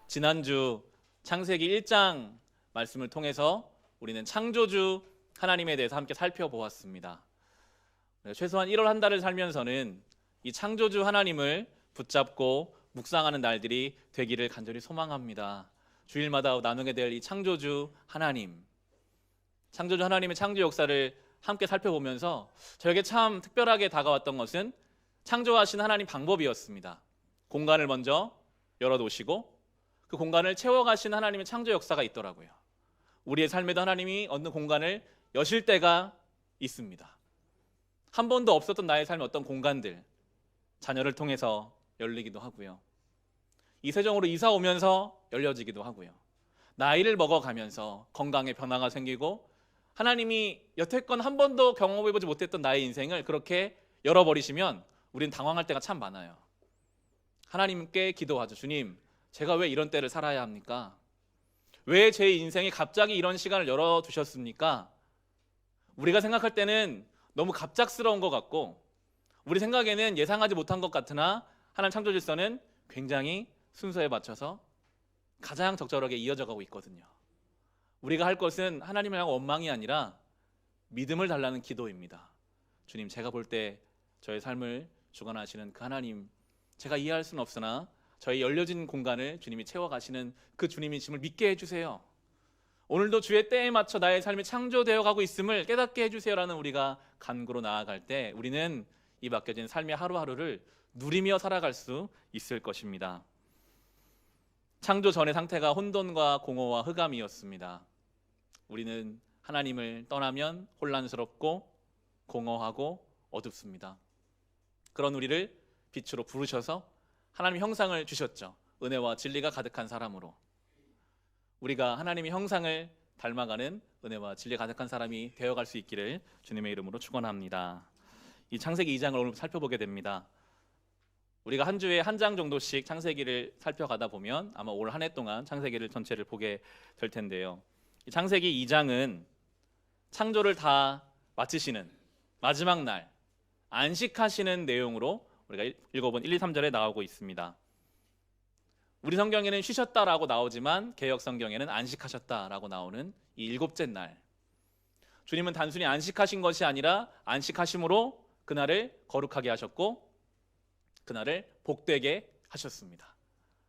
지난주 창세기 1장 말씀을 통해서 우리는 창조주 하나님에 대해서 함께 살펴보았습니다. 최소한 1월 한 달을 살면서는 이 창조주 하나님을 붙잡고 묵상하는 날들이 되기를 간절히 소망합니다. 주일마다 나누게 될 이 창조주 하나님, 창조주 하나님의 창조 역사를 함께 살펴보면서 저에게 참 특별하게 다가왔던 것은 창조하신 하나님 방법이었습니다. 공간을 먼저 열어놓으시고 그 공간을 채워가신 하나님의 창조 역사가 있더라고요. 우리의 삶에도 하나님이 어느 공간을 여실 때가 있습니다. 한 번도 없었던 나의 삶의 어떤 공간들, 자녀를 통해서 열리기도 하고요. 이 세정으로 이사 오면서 열려지기도 하고요. 나이를 먹어가면서 건강에 변화가 생기고 하나님이 여태껏 한 번도 경험해보지 못했던 나의 인생을 그렇게 열어버리시면 우리는 당황할 때가 참 많아요. 하나님께 기도하죠. 주님, 제가 왜 이런 때를 살아야 합니까? 왜 제 인생에 갑자기 이런 시간을 열어두셨습니까? 우리가 생각할 때는 너무 갑작스러운 것 같고 우리 생각에는 예상하지 못한 것 같으나 하나님 창조 질서는 굉장히 순서에 맞춰서 가장 적절하게 이어져 가고 있거든요. 우리가 할 것은 하나님을 향한 원망이 아니라 믿음을 달라는 기도입니다. 주님, 제가 볼 때 저의 삶을 주관하시는 그 하나님, 제가 이해할 수는 없으나 저희 열려진 공간을 주님이 채워가시는 그 주님이심을 믿게 해주세요. 오늘도 주의 때에 맞춰 나의 삶이 창조되어 가고 있음을 깨닫게 해주세요라는 우리가 간구로 나아갈 때 우리는 이 맡겨진 삶의 하루하루를 누리며 살아갈 수 있을 것입니다. 창조 전의 상태가 혼돈과 공허와 흑암이었습니다. 우리는 하나님을 떠나면 혼란스럽고 공허하고 어둡습니다. 그런 우리를 빛으로 부르셔서 하나님의 형상을 주셨죠. 은혜와 진리가 가득한 사람으로. 우리가 하나님의 형상을 닮아가는 은혜와 진리가 가득한 사람이 되어갈 수 있기를 주님의 이름으로 축원합니다. 이 창세기 2장을 오늘 살펴보게 됩니다. 우리가 한 주에 한 장 정도씩 창세기를 살펴가다 보면 아마 올 한 해 동안 창세기를 전체를 보게 될 텐데요. 이 창세기 2장은 창조를 다 마치시는 마지막 날 안식하시는 내용으로 우리가 읽어본 1, 2, 3절에 나오고 있습니다. 우리 성경에는 쉬셨다라고 나오지만 개역 성경에는 안식하셨다라고 나오는 이 일곱째 날, 주님은 단순히 안식하신 것이 아니라 안식하심으로 그날을 거룩하게 하셨고 그날을 복되게 하셨습니다.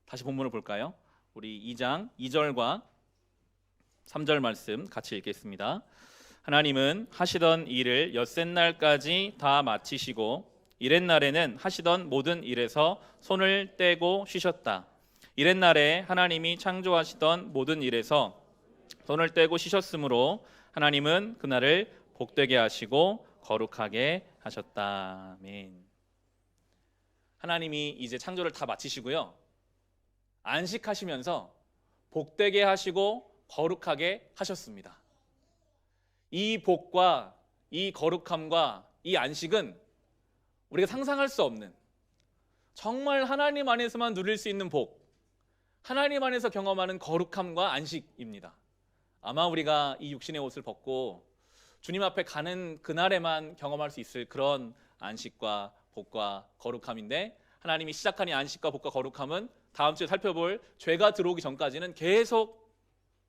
다시 본문을 볼까요? 우리 2장 2절과 3절 말씀 같이 읽겠습니다. 하나님은 하시던 일을 엿새 날까지 다 마치시고 이렛날에는 하시던 모든 일에서 손을 떼고 쉬셨다. 이렛날에 하나님이 창조하시던 모든 일에서 손을 떼고 쉬셨으므로 하나님은 그날을 복되게 하시고 거룩하게 하셨다. 아멘. 하나님이 이제 창조를 다 마치시고요, 안식하시면서 복되게 하시고 거룩하게 하셨습니다. 이 복과 이 거룩함과 이 안식은 우리가 상상할 수 없는, 정말 하나님 안에서만 누릴 수 있는 복, 하나님 안에서 경험하는 거룩함과 안식입니다. 아마 우리가 이 육신의 옷을 벗고 주님 앞에 가는 그날에만 경험할 수 있을 그런 안식과 복과 거룩함인데, 하나님이 시작한 이 안식과 복과 거룩함은 다음 주에 살펴볼 죄가 들어오기 전까지는 계속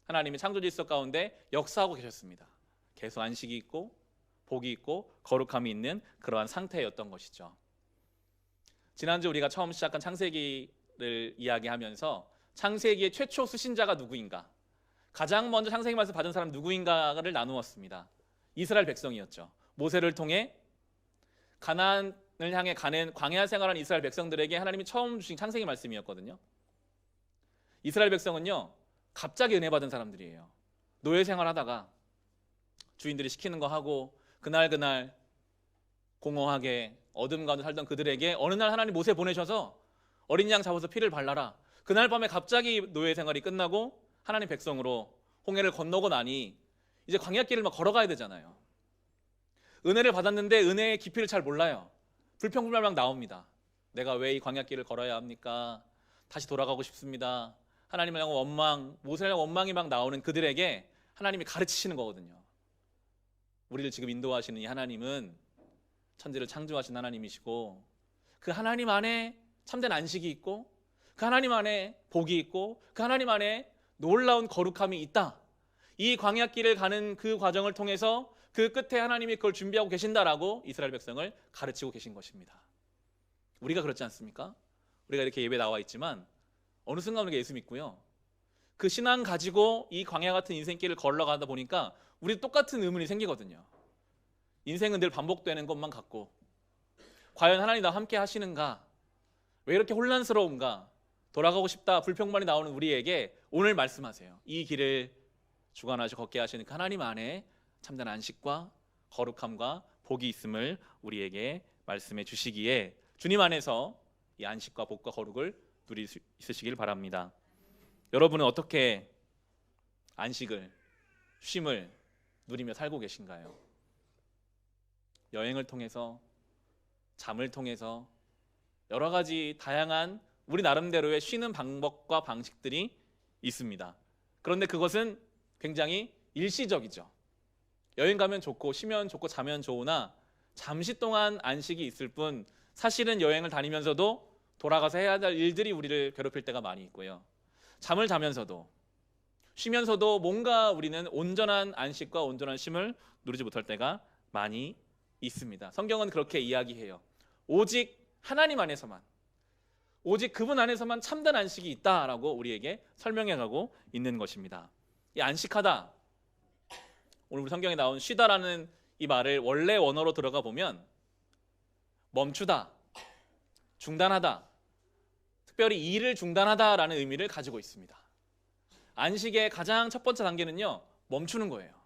하나님의 창조 질서 가운데 역사하고 계셨습니다. 계속 안식이 있고 복이 있고 거룩함이 있는 그러한 상태였던 것이죠. 지난주 우리가 처음 시작한 창세기를 이야기하면서 창세기의 최초 수신자가 누구인가, 가장 먼저 창세기 말씀 받은 사람 누구인가를 나누었습니다. 이스라엘 백성이었죠. 모세를 통해 가나안을 향해 가는 광야 생활한 이스라엘 백성들에게 하나님이 처음 주신 창세기 말씀이었거든요. 이스라엘 백성은요, 갑자기 은혜 받은 사람들이에요. 노예 생활하다가 주인들이 시키는 거 하고 그날 공허하게 어둠 가운데 살던 그들에게 어느 날 하나님 모세 보내셔서 어린 양 잡아서 피를 발라라. 그날 밤에 갑자기 노예 생활이 끝나고 하나님 백성으로 홍해를 건너고 나니 이제 광야길을 막 걸어가야 되잖아요. 은혜를 받았는데 은혜의 깊이를 잘 몰라요. 불평불만 막 나옵니다. 내가 왜 이 광야길을 걸어야 합니까? 다시 돌아가고 싶습니다. 하나님을 향한 원망, 모세를 향한 원망이 막 나오는 그들에게 하나님이 가르치시는 거거든요. 우리를 지금 인도하시는 이 하나님은 천지를 창조하신 하나님이시고 그 하나님 안에 참된 안식이 있고 그 하나님 안에 복이 있고 그 하나님 안에 놀라운 거룩함이 있다. 이 광야길을 가는 그 과정을 통해서 그 끝에 하나님이 그걸 준비하고 계신다라고 이스라엘 백성을 가르치고 계신 것입니다. 우리가 그렇지 않습니까? 우리가 이렇게 예배 나와 있지만 어느 순간 우리가 예수 믿고요, 그 신앙 가지고 이 광야 같은 인생길을 걸어가다 보니까 우리 똑같은 의문이 생기거든요. 인생은 늘 반복되는 것만 같고 과연 하나님 나와 함께 하시는가? 왜 이렇게 혼란스러운가? 돌아가고 싶다 불평만이 나오는 우리에게 오늘 말씀하세요. 이 길을 주관하시고 걷게 하시는 그 하나님 안에 참된 안식과 거룩함과 복이 있음을 우리에게 말씀해 주시기에 주님 안에서 이 안식과 복과 거룩을 누릴 수 있으시길 바랍니다. 여러분은 어떻게 안식을, 쉼을 누리며 살고 계신가요? 여행을 통해서, 잠을 통해서 여러 가지 다양한 우리 나름대로의 쉬는 방법과 방식들이 있습니다. 그런데 그것은 굉장히 일시적이죠. 여행 가면 좋고 쉬면 좋고 자면 좋으나 잠시 동안 안식이 있을 뿐 사실은 여행을 다니면서도 돌아가서 해야 할 일들이 우리를 괴롭힐 때가 많이 있고요. 잠을 자면서도 쉬면서도 뭔가 우리는 온전한 안식과 온전한 쉼을 누리지 못할 때가 많이 있습니다. 성경은 그렇게 이야기해요. 오직 하나님 안에서만, 오직 그분 안에서만 참된 안식이 있다라고 우리에게 설명해가고 있는 것입니다. 이 안식하다, 오늘 우리 성경에 나온 쉬다라는 이 말을 원래 원어로 들어가 보면 멈추다, 중단하다, 특별히 일을 중단하다라는 의미를 가지고 있습니다. 안식의 가장 첫 번째 단계는요, 멈추는 거예요.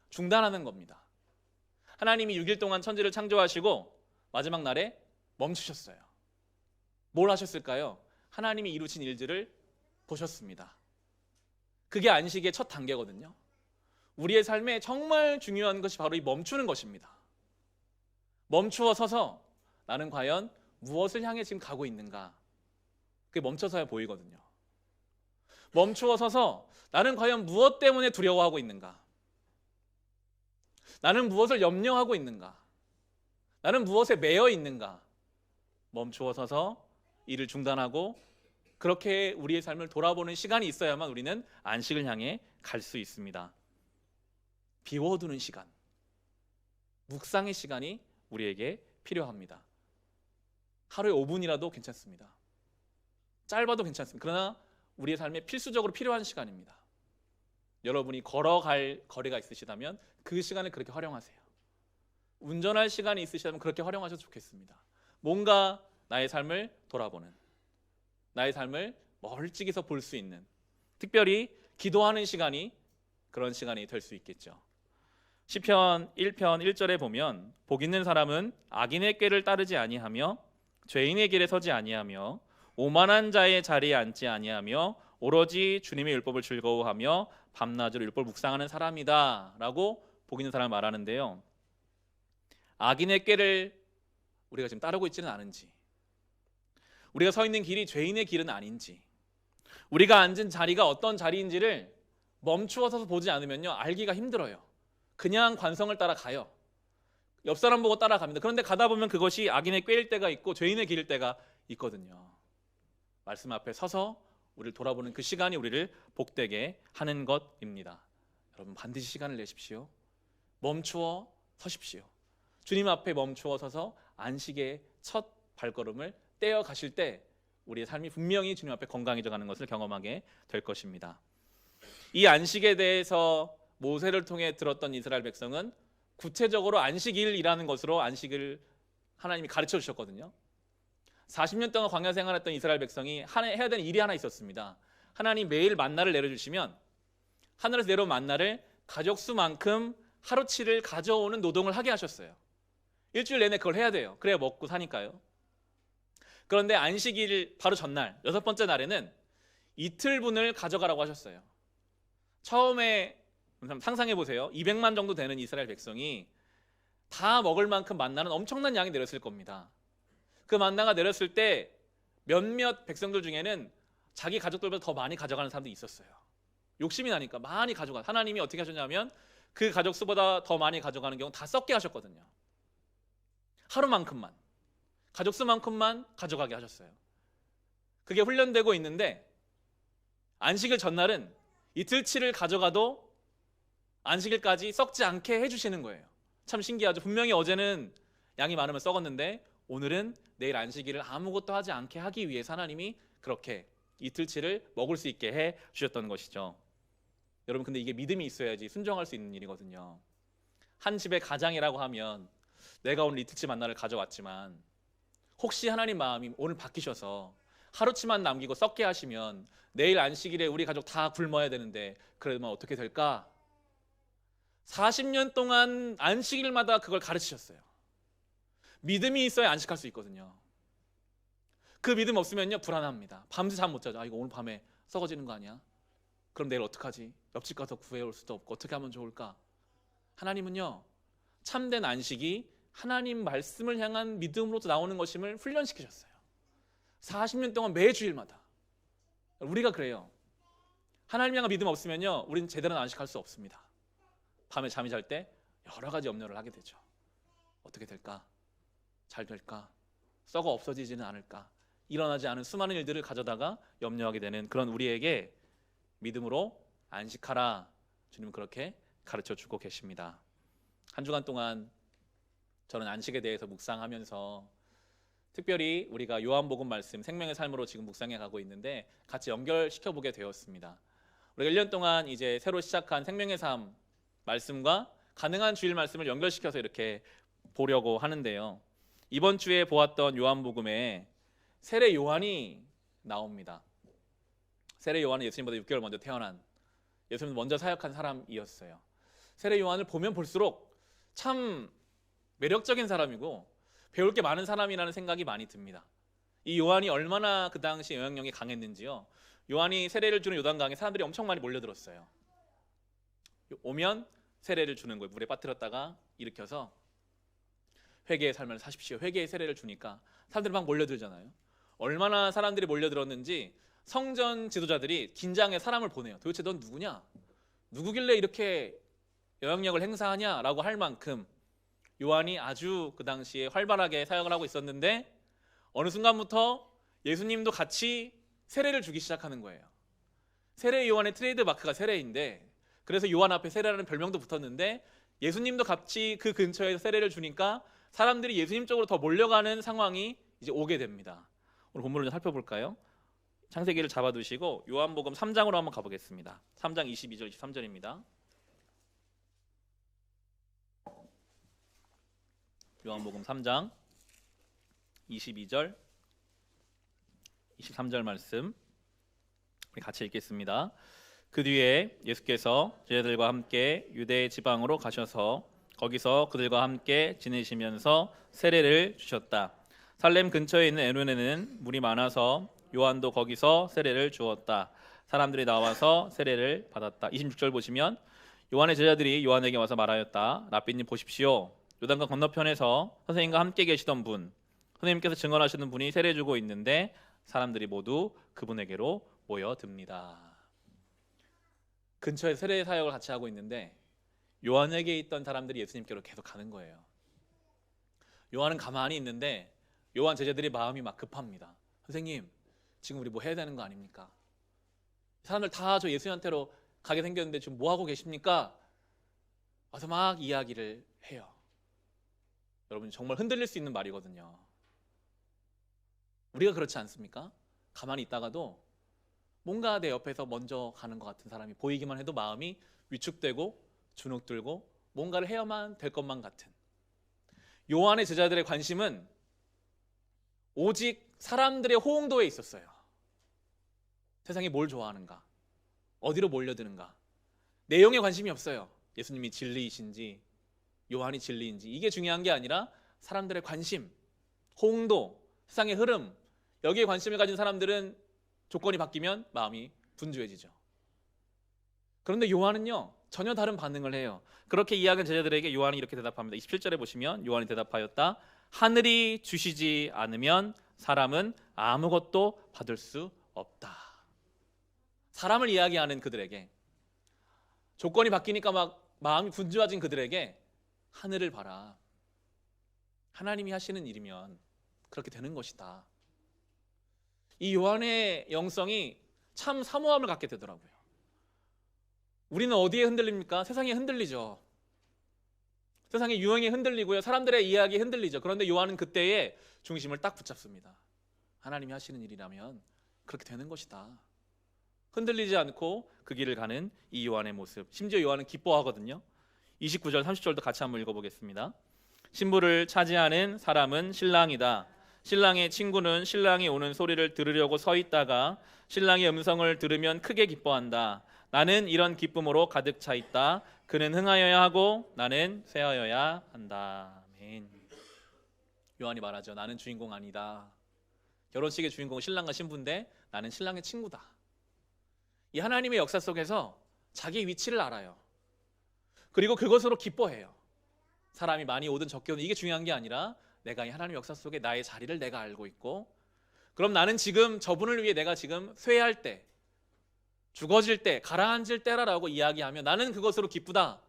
중단하는 겁니다. 하나님이 6일 동안 천지를 창조하시고 마지막 날에 멈추셨어요. 뭘 하셨을까요? 하나님이 이루신 일들을 보셨습니다. 그게 안식의 첫 단계거든요. 우리의 삶에 정말 중요한 것이 바로 이 멈추는 것입니다. 멈추어 서서 나는 과연 무엇을 향해 지금 가고 있는가? 그게 멈춰서야 보이거든요. 멈추어 서서 나는 과연 무엇 때문에 두려워하고 있는가? 나는 무엇을 염려하고 있는가? 나는 무엇에 매여 있는가? 멈추어 서서 일을 중단하고 그렇게 우리의 삶을 돌아보는 시간이 있어야만 우리는 안식을 향해 갈 수 있습니다. 비워두는 시간, 묵상의 시간이 우리에게 필요합니다. 하루에 5분이라도 괜찮습니다. 짧아도 괜찮습니다. 그러나 우리의 삶에 필수적으로 필요한 시간입니다. 여러분이 걸어갈 거리가 있으시다면 그 시간을 그렇게 활용하세요. 운전할 시간이 있으시다면 그렇게 활용하셔도 좋겠습니다. 뭔가 나의 삶을 돌아보는, 나의 삶을 멀찍이서 볼 수 있는, 특별히 기도하는 시간이 그런 시간이 될 수 있겠죠. 시편 1편 1절에 보면 복 있는 사람은 악인의 꾀를 따르지 아니하며 죄인의 길에 서지 아니하며 오만한 자의 자리에 앉지 아니하며 오로지 주님의 율법을 즐거워하며 밤낮으로 율법을 묵상하는 사람이다 라고 복 있는 사람을 말하는데요, 악인의 꾀를 우리가 지금 따르고 있지는 않은지, 우리가 서 있는 길이 죄인의 길은 아닌지, 우리가 앉은 자리가 어떤 자리인지를 멈추어서 보지 않으면요 알기가 힘들어요. 그냥 관성을 따라가요. 옆 사람 보고 따라갑니다. 그런데 가다 보면 그것이 악인의 꾀일 때가 있고 죄인의 길일 때가 있거든요. 말씀 앞에 서서 우리를 돌아보는 그 시간이 우리를 복되게 하는 것입니다. 여러분 반드시 시간을 내십시오. 멈추어 서십시오. 주님 앞에 멈추어 서서 안식의 첫 발걸음을 떼어 가실 때 우리의 삶이 분명히 주님 앞에 건강해져 가는 것을 경험하게 될 것입니다. 이 안식에 대해서 모세를 통해 들었던 이스라엘 백성은 구체적으로 안식일이라는 것으로 안식을 하나님이 가르쳐 주셨거든요. 40년 동안 광야 생활했던 이스라엘 백성이 해야 되는 일이 하나 있었습니다. 하나님 매일 만나를 내려주시면 하늘에서 내려온 만나를 가족 수만큼 하루치를 가져오는 노동을 하게 하셨어요. 일주일 내내 그걸 해야 돼요. 그래야 먹고 사니까요. 그런데 안식일 바로 전날 6번째 날에는 이틀분을 가져가라고 하셨어요. 처음에 상상해 보세요. 200만 정도 되는 이스라엘 백성이 다 먹을 만큼 만나는 엄청난 양이 내렸을 겁니다. 그 만나가 내렸을 때 몇몇 백성들 중에는 자기 가족들보다 더 많이 가져가는 사람도 있었어요. 욕심이 나니까 많이 가져가. 하나님이 어떻게 하셨냐면 그 가족 수보다 더 많이 가져가는 경우 다 썩게 하셨거든요. 하루만큼만, 가족 수만큼만 가져가게 하셨어요. 그게 훈련되고 있는데 안식일 전날은 이틀치를 가져가도 안식일까지 썩지 않게 해주시는 거예요. 참 신기하죠. 분명히 어제는 양이 많으면 썩었는데 오늘은 내일 안식일을 아무것도 하지 않게 하기 위해서 하나님이 그렇게 이틀치를 먹을 수 있게 해 주셨던 것이죠. 여러분, 근데 이게 믿음이 있어야지 순종할 수 있는 일이거든요. 한 집의 가장이라고 하면 내가 오늘 이틀치 만나를 가져왔지만 혹시 하나님 마음이 오늘 바뀌셔서 하루치만 남기고 썩게 하시면 내일 안식일에 우리 가족 다 굶어야 되는데 그러면 어떻게 될까? 40년 동안 안식일마다 그걸 가르치셨어요. 믿음이 있어야 안식할 수 있거든요. 그 믿음 없으면요 불안합니다. 밤새 잠 못 자죠. 아, 이거 오늘 밤에 썩어지는 거 아니야? 그럼 내일 어떡하지? 옆집 가서 구해올 수도 없고 어떻게 하면 좋을까? 하나님은요 참된 안식이 하나님 말씀을 향한 믿음으로부터 나오는 것임을 훈련시키셨어요. 40년 동안 매주일마다. 우리가 그래요. 하나님 향한 믿음 없으면요 우리는 제대로 안식할 수 없습니다. 밤에 잠이 잘 때 여러 가지 염려를 하게 되죠. 어떻게 될까? 잘 될까? 썩어 없어지지는 않을까? 일어나지 않은 수많은 일들을 가져다가 염려하게 되는 그런 우리에게 믿음으로 안식하라, 주님은 그렇게 가르쳐주고 계십니다. 한 주간 동안 저는 안식에 대해서 묵상하면서 특별히 우리가 요한복음 말씀 생명의 삶으로 지금 묵상해 가고 있는데 같이 연결시켜 보게 되었습니다. 우리가 1년 동안 이제 새로 시작한 생명의 삶 말씀과 가능한 주일 말씀을 연결시켜서 이렇게 보려고 하는데요. 이번 주에 보았던 요한복음에 세례 요한이 나옵니다. 세례 요한은 예수님보다 6개월 먼저 태어난, 예수님 먼저 사역한 사람이었어요. 세례 요한을 보면 볼수록 참 매력적인 사람이고 배울 게 많은 사람이라는 생각이 많이 듭니다. 이 요한이 얼마나 그 당시 영향력이 강했는지요. 요한이 세례를 주는 요단강에 사람들이 엄청 많이 몰려들었어요. 오면 세례를 주는 거예요. 물에 빠뜨렸다가 일으켜서 회개의 삶을 사십시오. 회개의 세례를 주니까 사람들이 막 몰려들잖아요. 얼마나 사람들이 몰려들었는지 성전 지도자들이 긴장해 사람을 보내요. 도대체 넌 누구냐? 누구길래 이렇게 영향력을 행사하냐라고 할 만큼 요한이 아주 그 당시에 활발하게 사역을 하고 있었는데 어느 순간부터 예수님도 같이 세례를 주기 시작하는 거예요. 세례 요한의 트레이드 마크가 세례인데 그래서 요한 앞에 세례라는 별명도 붙었는데 예수님도 같이 그 근처에서 세례를 주니까 사람들이 예수님 쪽으로 더 몰려가는 상황이 이제 오게 됩니다. 오늘 본문을 좀 살펴볼까요? 창세기를 잡아두시고 요한복음 3장으로 한번 가보겠습니다. 3장 22절 23절입니다. 요한복음 3장 22절 23절 말씀 우리 같이 읽겠습니다. 그 뒤에 예수께서 제자들과 함께 유대 지방으로 가셔서 거기서 그들과 함께 지내시면서 세례를 주셨다. 살렘 근처에 있는 에논에는 물이 많아서 요한도 거기서 세례를 주었다. 사람들이 나와서 세례를 받았다. 26절 보시면 요한의 제자들이 요한에게 와서 말하였다. 랍비님 보십시오. 요단강 건너편에서 선생님과 함께 계시던 분, 선생님께서 증언하시는 분이 세례 주고 있는데 사람들이 모두 그분에게로 모여듭니다. 근처에 세례 사역을 같이 하고 있는데 요한에게 있던 사람들이 예수님께로 계속 가는 거예요. 요한은 가만히 있는데 요한 제자들이 마음이 막 급합니다. 선생님, 지금 우리 뭐 해야 되는 거 아닙니까? 사람들 다 저 예수님한테로 가게 생겼는데 지금 뭐 하고 계십니까? 와서 막 이야기를 해요. 여러분 정말 흔들릴 수 있는 말이거든요. 우리가 그렇지 않습니까? 가만히 있다가도 뭔가 내 옆에서 먼저 가는 것 같은 사람이 보이기만 해도 마음이 위축되고 주눅들고 뭔가를 해야만 될 것만 같은. 요한의 제자들의 관심은 오직 사람들의 호응도에 있었어요. 세상이 뭘 좋아하는가? 어디로 몰려드는가? 내용에 관심이 없어요. 예수님이 진리이신지 요한이 진리인지 이게 중요한 게 아니라 사람들의 관심, 호응도, 세상의 흐름 여기에 관심을 가진 사람들은 조건이 바뀌면 마음이 분주해지죠. 그런데 요한은요 전혀 다른 반응을 해요. 그렇게 이야기한 제자들에게 요한이 이렇게 대답합니다. 27절에 보시면 요한이 대답하였다. 하늘이 주시지 않으면 사람은 아무것도 받을 수 없다. 사람을 이야기하는 그들에게, 조건이 바뀌니까 막 마음이 분주해진 그들에게 하늘을 봐라. 하나님이 하시는 일이면 그렇게 되는 것이다. 이 요한의 영성이 참 사모함을 갖게 되더라고요. 우리는 어디에 흔들립니까? 세상에 흔들리죠. 세상의 유행에 흔들리고요. 사람들의 이야기에 흔들리죠. 그런데 요한은 그때의 중심을 딱 붙잡습니다. 하나님이 하시는 일이라면 그렇게 되는 것이다. 흔들리지 않고 그 길을 가는 이 요한의 모습. 심지어 요한은 기뻐하거든요. 29절 30절도 같이 한번 읽어보겠습니다. 신부를 차지하는 사람은 신랑이다. 신랑의 친구는 신랑이 오는 소리를 들으려고 서 있다가 신랑의 음성을 들으면 크게 기뻐한다. 나는 이런 기쁨으로 가득 차 있다. 그는 흥하여야 하고 나는 쇠하여야 한다. 아멘. 요한이 말하죠. 나는 주인공 아니다. 결혼식의 주인공은 신랑과 신부인데 나는 신랑의 친구다. 이 하나님의 역사 속에서 자기 위치를 알아요. 그리고 그것으로 기뻐해요. 사람이 많이 오든 적게 오든 이게 중요한 게 아니라 내가 이 하나님의 역사 속에 나의 자리를 내가 알고 있고, 그럼 나는 지금 저분을 위해 내가 지금 쇠할 때, 죽어질 때, 가라앉을 때라고 이야기하면 나는 그것으로 기쁘다.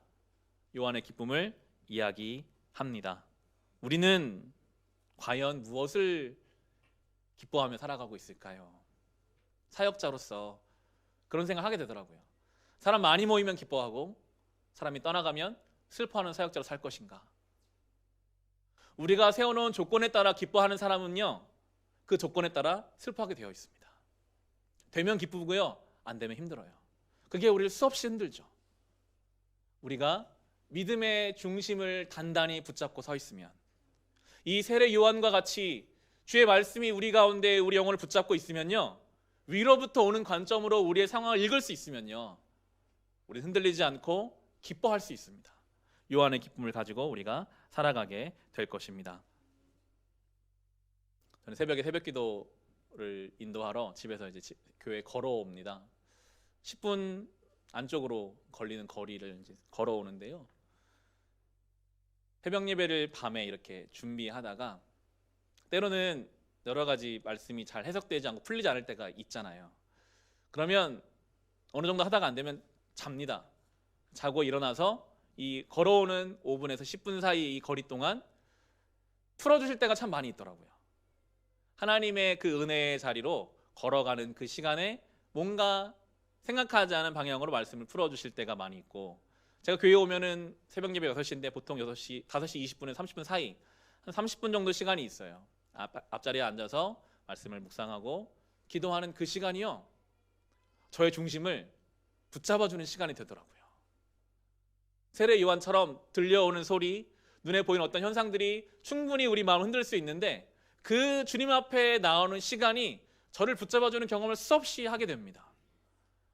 요한의 기쁨을 이야기합니다. 우리는 과연 무엇을 기뻐하며 살아가고 있을까요? 사역자로서 그런 생각을 하게 되더라고요. 사람 많이 모이면 기뻐하고 사람이 떠나가면 슬퍼하는 사역자로 살 것인가? 우리가 세워놓은 조건에 따라 기뻐하는 사람은요, 그 조건에 따라 슬퍼하게 되어 있습니다. 되면 기쁘고요, 안 되면 힘들어요. 그게 우리를 수없이 흔들죠. 우리가 믿음의 중심을 단단히 붙잡고 서 있으면, 이 세례 요한과 같이 주의 말씀이 우리 가운데 우리 영혼을 붙잡고 있으면요, 위로부터 오는 관점으로 우리의 상황을 읽을 수 있으면요, 우리는 흔들리지 않고 기뻐할 수 있습니다. 요한의 기쁨을 가지고 우리가 살아가게 될 것입니다. 저는 새벽에 새벽기도를 인도하러 집에서 이제 교회 걸어옵니다. 10분 안쪽으로 걸리는 거리를 이제 걸어오는데요. 새벽 예배를 밤에 이렇게 준비하다가 때로는 여러 가지 말씀이 잘 해석되지 않고 풀리지 않을 때가 있잖아요. 그러면 어느 정도 하다가 안 되면 잡니다. 자고 일어나서 이 걸어오는 5분에서 10분 사이 이 거리 동안 풀어주실 때가 참 많이 있더라고요. 하나님의 그 은혜의 자리로 걸어가는 그 시간에 뭔가 생각하지 않은 방향으로 말씀을 풀어주실 때가 많이 있고, 제가 교회 오면은 새벽 예배 6시인데 보통 5시 20분에서 30분 사이 한 30분 정도 시간이 있어요. 앞자리에 앉아서 말씀을 묵상하고 기도하는 그 시간이요, 저의 중심을 붙잡아주는 시간이 되더라고요. 세례 요한처럼 들려오는 소리, 눈에 보이는 어떤 현상들이 충분히 우리 마음을 흔들 수 있는데, 그 주님 앞에 나오는 시간이 저를 붙잡아주는 경험을 수없이 하게 됩니다.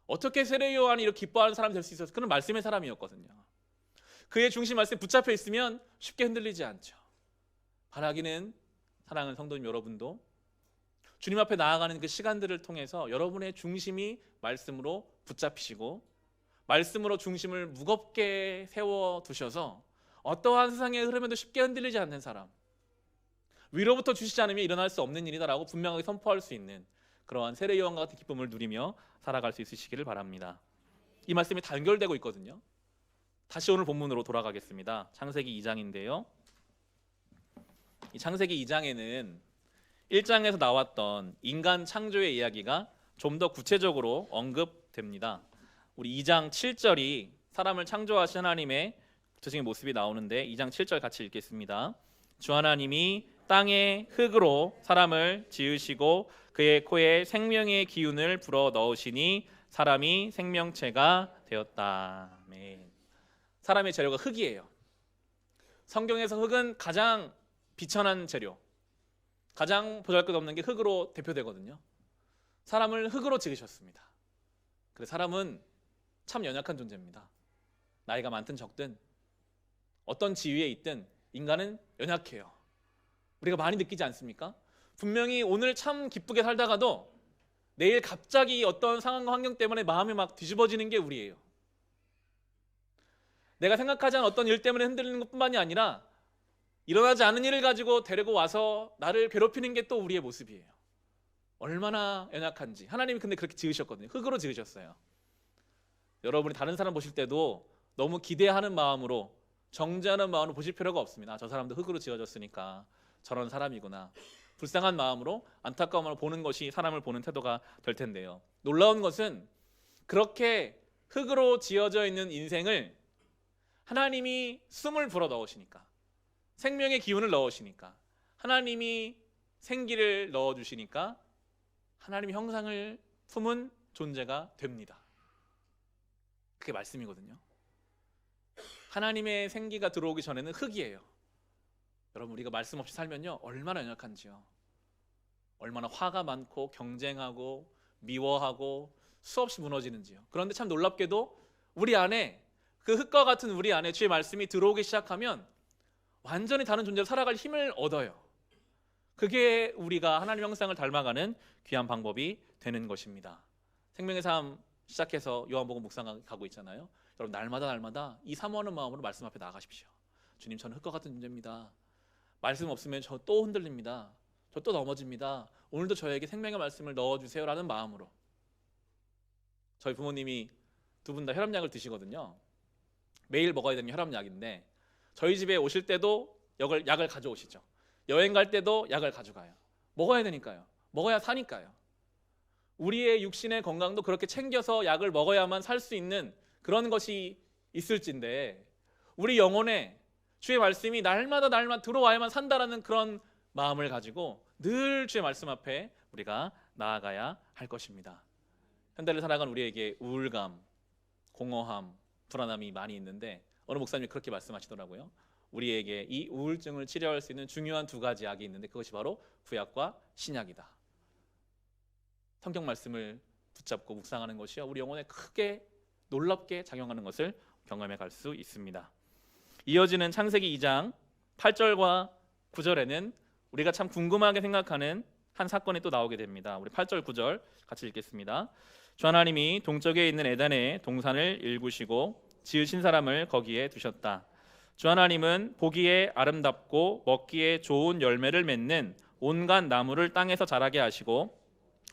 어떻게 세례 요한이 이렇게 기뻐하는 사람이 될 수 있었어요? 그는 말씀의 사람이었거든요. 그의 중심 말씀에 붙잡혀 있으면 쉽게 흔들리지 않죠. 바라기는, 사랑하는 성도님 여러분도 주님 앞에 나아가는 그 시간들을 통해서 여러분의 중심이 말씀으로 붙잡히시고 말씀으로 중심을 무겁게 세워두셔서 어떠한 세상의 흐름에도 쉽게 흔들리지 않는 사람, 위로부터 주시지 않으면 일어날 수 없는 일이다라고 분명하게 선포할 수 있는 그러한 세례 요한과 같은 기쁨을 누리며 살아갈 수 있으시기를 바랍니다. 이 말씀이 다 연결되고 있거든요. 다시 오늘 본문으로 돌아가겠습니다. 창세기 2장인데요. 이 창세기 2장에는 1장에서 나왔던 인간 창조의 이야기가 좀 더 구체적으로 언급됩니다. 우리 2장 7절이 사람을 창조하신 하나님의 구체적인 모습이 나오는데, 2장 7절 같이 읽겠습니다. 주 하나님이 땅의 흙으로 사람을 지으시고 그의 코에 생명의 기운을 불어 넣으시니 사람이 생명체가 되었다. 아멘. 사람의 재료가 흙이에요. 성경에서 흙은 가장 비천한 재료, 가장 보잘것없는 게 흙으로 대표되거든요. 사람을 흙으로 지으셨습니다. 그래서 사람은 참 연약한 존재입니다. 나이가 많든 적든 어떤 지위에 있든 인간은 연약해요. 우리가 많이 느끼지 않습니까? 분명히 오늘 참 기쁘게 살다가도 내일 갑자기 어떤 상황과 환경 때문에 마음이 막 뒤집어지는 게 우리예요. 내가 생각하지 않은 어떤 일 때문에 흔들리는 것뿐만이 아니라 일어나지 않은 일을 가지고 데리고 와서 나를 괴롭히는 게 또 우리의 모습이에요. 얼마나 연약한지. 하나님이 근데 그렇게 지으셨거든요. 흙으로 지으셨어요. 여러분이 다른 사람 보실 때도 너무 기대하는 마음으로, 정죄하는 마음으로 보실 필요가 없습니다. 저 사람도 흙으로 지어졌으니까 저런 사람이구나. 불쌍한 마음으로 안타까운 마음으로 보는 것이 사람을 보는 태도가 될 텐데요. 놀라운 것은 그렇게 흙으로 지어져 있는 인생을 하나님이 숨을 불어 넣으시니까, 생명의 기운을 넣으시니까, 하나님이 생기를 넣어주시니까 하나님의 형상을 품은 존재가 됩니다. 그게 말씀이거든요. 하나님의 생기가 들어오기 전에는 흙이에요. 여러분, 우리가 말씀 없이 살면요 얼마나 연약한지요. 얼마나 화가 많고 경쟁하고 미워하고 수없이 무너지는지요. 그런데 참 놀랍게도 우리 안에, 그 흙과 같은 우리 안에 주의 말씀이 들어오기 시작하면 완전히 다른 존재로 살아갈 힘을 얻어요. 그게 우리가 하나님 형상을 닮아가는 귀한 방법이 되는 것입니다. 생명의 삶 시작해서 요한복음 묵상하고 있잖아요. 여러분, 날마다 이 사모하는 마음으로 말씀 앞에 나아가십시오. 주님, 저는 흙과 같은 존재입니다. 말씀 없으면 저 또 흔들립니다. 저 또 넘어집니다. 오늘도 저에게 생명의 말씀을 넣어주세요 라는 마음으로. 저희 부모님이 두 분 다 혈압약을 드시거든요. 매일 먹어야 되는 혈압약인데 저희 집에 오실 때도 약을 가져오시죠. 여행 갈 때도 약을 가져가요. 먹어야 되니까요. 먹어야 사니까요. 우리의 육신의 건강도 그렇게 챙겨서 약을 먹어야만 살 수 있는 그런 것이 있을진데, 우리 영혼에 주의 말씀이 날마다 들어와야만 산다라는 그런 마음을 가지고 늘 주의 말씀 앞에 우리가 나아가야 할 것입니다. 현대를 살아가는 우리에게 우울감, 공허함, 불안함이 많이 있는데 어느 목사님이 그렇게 말씀하시더라고요. 우리에게 이 우울증을 치료할 수 있는 중요한 두 가지 약이 있는데 그것이 바로 구약과 신약이다. 성경 말씀을 붙잡고 묵상하는 것이요 우리 영혼에 크게 놀랍게 작용하는 것을 경험해 갈 수 있습니다. 이어지는 창세기 2장 8절과 9절에는 우리가 참 궁금하게 생각하는 한 사건이 또 나오게 됩니다. 우리 8절 9절 같이 읽겠습니다. 주 하나님이 동쪽에 있는 에덴에 동산을 일구시고 지으신 사람을 거기에 두셨다. 주 하나님은 보기에 아름답고 먹기에 좋은 열매를 맺는 온갖 나무를 땅에서 자라게 하시고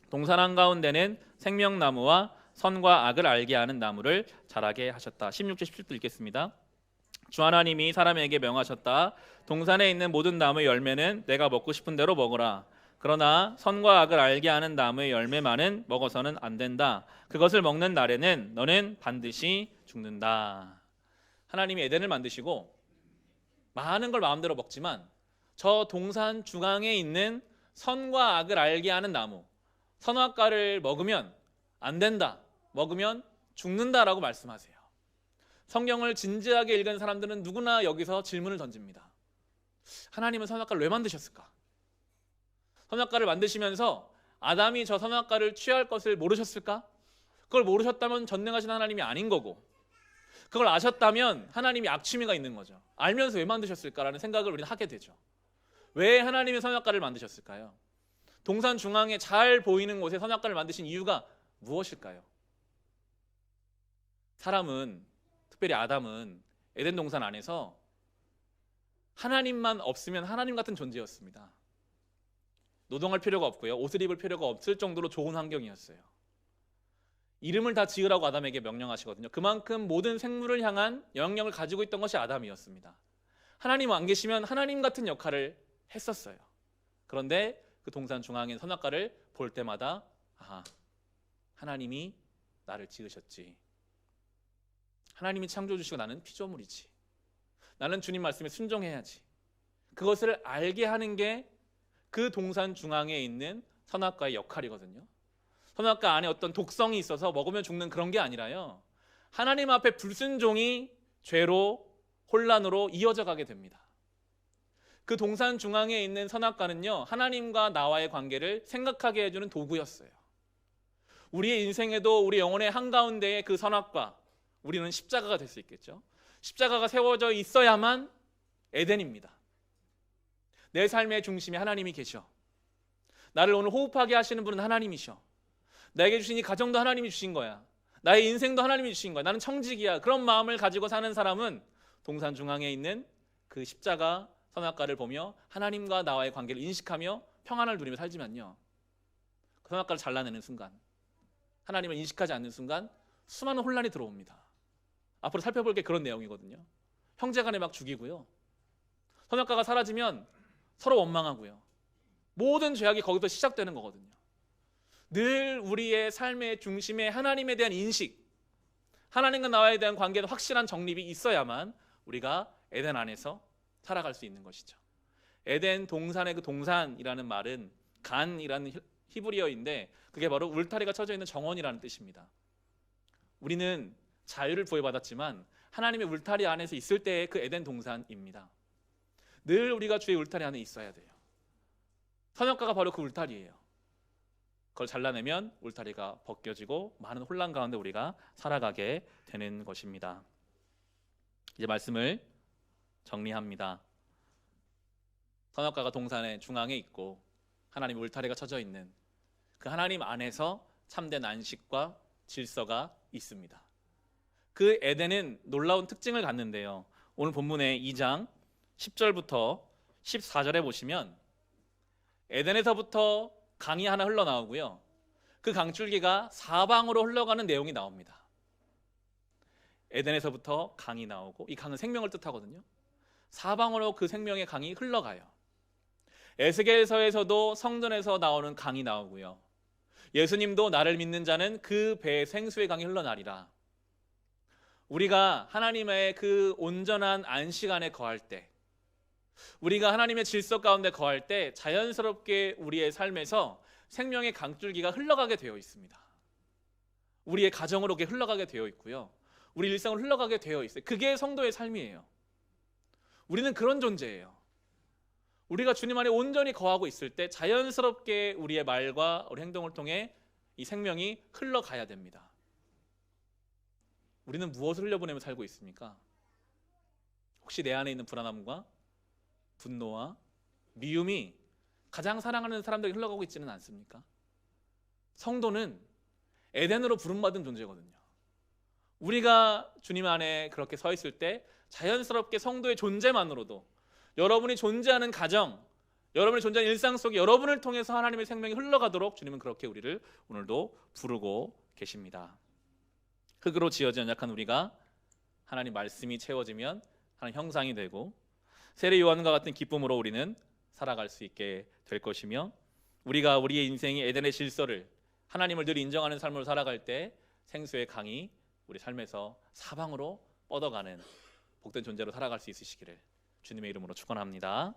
동산 한가운데는 생명나무와 선과 악을 알게 하는 나무를 자라게 하셨다. 16절 17절 읽겠습니다. 주 하나님이 사람에게 명하셨다. 동산에 있는 모든 나무의 열매는 내가 먹고 싶은 대로 먹으라. 그러나 선과 악을 알게 하는 나무의 열매만은 먹어서는 안 된다. 그것을 먹는 날에는 너는 반드시 죽는다. 하나님이 에덴을 만드시고 많은 걸 마음대로 먹지만 저 동산 중앙에 있는 선과 악을 알게 하는 나무, 선악과를 먹으면 안 된다. 먹으면 죽는다라고 말씀하세요. 성경을 진지하게 읽은 사람들은 누구나 여기서 질문을 던집니다. 하나님은 선악과를 왜 만드셨을까? 선악과를 만드시면서 아담이 저 선악과를 취할 것을 모르셨을까? 그걸 모르셨다면 전능하신 하나님이 아닌 거고, 그걸 아셨다면 하나님이 악취미가 있는 거죠. 알면서 왜 만드셨을까라는 생각을 우리는 하게 되죠. 왜 하나님이 선악과를 만드셨을까요? 동산 중앙에 잘 보이는 곳에 선악과를 만드신 이유가 무엇일까요? 사람은, 특별히 아담은 에덴 동산 안에서 하나님만 없으면 하나님 같은 존재였습니다. 노동할 필요가 없고요, 옷을 입을 필요가 없을 정도로 좋은 환경이었어요. 이름을 다 지으라고 아담에게 명령하시거든요. 그만큼 모든 생물을 향한 영향력을 가지고 있던 것이 아담이었습니다. 하나님 안 계시면 하나님 같은 역할을 했었어요. 그런데 그 동산 중앙인 선악과를 볼 때마다 하나님이 나를 지으셨지. 하나님이 창조주시고 나는 피조물이지. 나는 주님 말씀에 순종해야지. 그것을 알게 하는 게 그 동산 중앙에 있는 선악과의 역할이거든요. 선악과 안에 어떤 독성이 있어서 먹으면 죽는 그런 게 아니라요, 하나님 앞에 불순종이 죄로, 혼란으로 이어져 가게 됩니다. 그 동산 중앙에 있는 선악과는요, 하나님과 나와의 관계를 생각하게 해주는 도구였어요. 우리의 인생에도 우리 영혼의 한가운데에 그 선악과, 우리는 십자가가 될 수 있겠죠. 십자가가 세워져 있어야만 에덴입니다. 내 삶의 중심에 하나님이 계셔. 나를 오늘 호흡하게 하시는 분은 하나님이셔. 나에게 주신 이 가정도 하나님이 주신 거야. 나의 인생도 하나님이 주신 거야. 나는 청직이야. 그런 마음을 가지고 사는 사람은 동산 중앙에 있는 그 십자가 선악과를 보며 하나님과 나와의 관계를 인식하며 평안을 누리며 살지만요, 그 선악과를 잘라내는 순간, 하나님을 인식하지 않는 순간 수많은 혼란이 들어옵니다. 앞으로 살펴볼 게 그런 내용이거든요. 형제간에 막 죽이고요, 선악과가 사라지면 서로 원망하고요, 모든 죄악이 거기서 시작되는 거거든요. 늘 우리의 삶의 중심에 하나님에 대한 인식, 하나님과 나와에 대한 관계는 확실한 정립이 있어야만 우리가 에덴 안에서 살아갈 수 있는 것이죠. 에덴 동산의 그 동산이라는 말은 간이라는 히브리어인데 그게 바로 울타리가 쳐져 있는 정원이라는 뜻입니다. 우리는 자유를 부여받았지만 하나님의 울타리 안에서 있을 때의 그 에덴 동산입니다. 늘 우리가 주의 울타리 안에 있어야 돼요. 선역과가 바로 그 울타리예요. 그걸 잘라내면 울타리가 벗겨지고 많은 혼란 가운데 우리가 살아가게 되는 것입니다. 이제 말씀을 정리합니다. 선역과가 동산의 중앙에 있고 하나님 울타리가 쳐져 있는 그 하나님 안에서 참된 안식과 질서가 있습니다. 그 에덴은 놀라운 특징을 갖는데요. 오늘 본문의 2장 10절부터 14절에 보시면 에덴에서부터 강이 하나 흘러나오고요. 그 강줄기가 사방으로 흘러가는 내용이 나옵니다. 에덴에서부터 강이 나오고 이 강은 생명을 뜻하거든요. 사방으로 그 생명의 강이 흘러가요. 에스겔서에서도 성전에서 나오는 강이 나오고요. 예수님도 나를 믿는 자는 그 배에 생수의 강이 흘러나리라. 우리가 하나님의 그 온전한 안식 안에 거할 때, 우리가 하나님의 질서 가운데 거할 때 자연스럽게 우리의 삶에서 생명의 강줄기가 흘러가게 되어 있습니다. 우리의 가정으로 흘러가게 되어 있고요. 우리 일상으로 흘러가게 되어 있어요. 그게 성도의 삶이에요. 우리는 그런 존재예요. 우리가 주님 안에 온전히 거하고 있을 때 자연스럽게 우리의 말과 우리 행동을 통해 이 생명이 흘러가야 됩니다. 우리는 무엇을 흘려보내며 살고 있습니까? 혹시 내 안에 있는 불안함과 분노와 미움이 가장 사랑하는 사람들에게 흘러가고 있지는 않습니까? 성도는 에덴으로 부름받은 존재거든요. 우리가 주님 안에 그렇게 서 있을 때 자연스럽게 성도의 존재만으로도 여러분이 존재하는 가정, 여러분이 존재하는 일상 속에 여러분을 통해서 하나님의 생명이 흘러가도록 주님은 그렇게 우리를 오늘도 부르고 계십니다. 흙으로 지어진 연약한 우리가 하나님 말씀이 채워지면 하나님 형상이 되고 세례 요한과 같은 기쁨으로 우리는 살아갈 수 있게 될 것이며, 우리가 우리의 인생의 에덴의 질서를 하나님을 늘 인정하는 삶으로 살아갈 때 생수의 강이 우리 삶에서 사방으로 뻗어가는 복된 존재로 살아갈 수 있으시기를 주님의 이름으로 축원합니다.